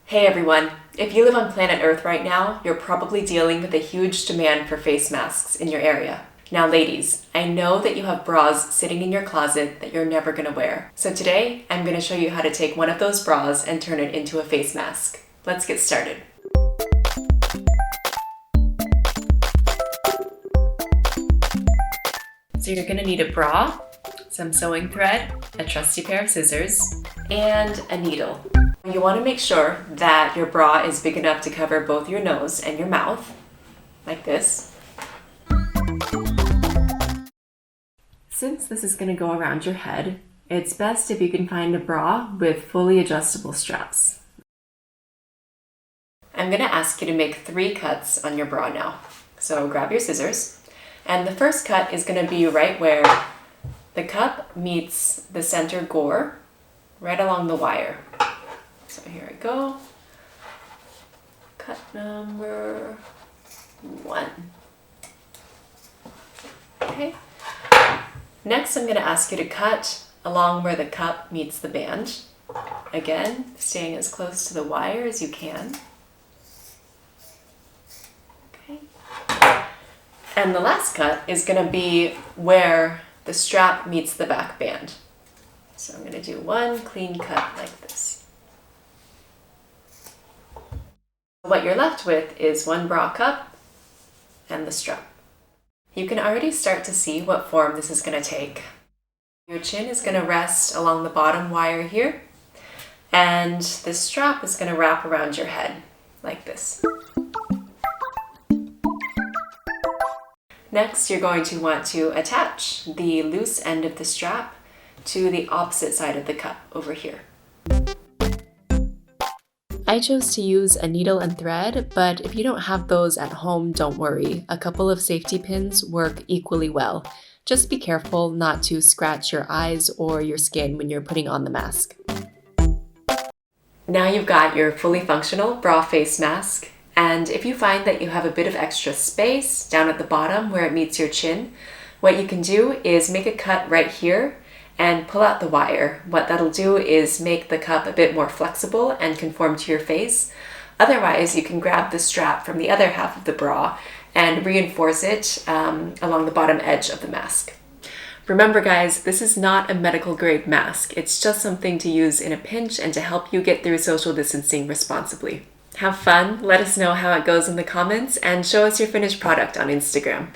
Hey everyone! If you live on planet Earth right now, you're probably dealing with a huge demand for face masks in your area. Now ladies, I know that you have bras sitting in your closet that you're never going to wear. So today, I'm going to show you how to take one of those bras and turn it into a face mask. Let's get started. So you're going to need a bra, some sewing thread, a trusty pair of scissors, and a needle. You want to make sure that your bra is big enough to cover both your nose and your mouth, like this. Since this is going to go around your head, it's best if you can find a bra with fully adjustable straps. I'm going to ask you to make 3 cuts on your bra now. So grab your scissors, and the first cut is going to be right where the cup meets the center gore, right along the wire. So here I go. Cut number 1. Okay. Next, I'm going to ask you to cut along where the cup meets the band. Again, staying as close to the wire as you can. Okay. And the last cut is going to be where the strap meets the back band. So I'm going to do one clean cut like this. What you're left with is one bra cup and the strap. You can already start to see what form this is going to take. Your chin is going to rest along the bottom wire here, and the strap is going to wrap around your head like this. Next, you're going to want to attach the loose end of the strap to the opposite side of the cup over here. I chose to use a needle and thread, but if you don't have those at home, don't worry. A couple of safety pins work equally well. Just be careful not to scratch your eyes or your skin when you're putting on the mask. Now you've got your fully functional bra face mask, and if you find that you have a bit of extra space down at the bottom where it meets your chin, what you can do is make a cut right here and pull out the wire. What that'll do is make the cup a bit more flexible and conform to your face. Otherwise, you can grab the strap from the other half of the bra and reinforce it along the bottom edge of the mask. Remember guys, this is not a medical grade mask. It's just something to use in a pinch and to help you get through social distancing responsibly. Have fun, let us know how it goes in the comments, and show us your finished product on Instagram.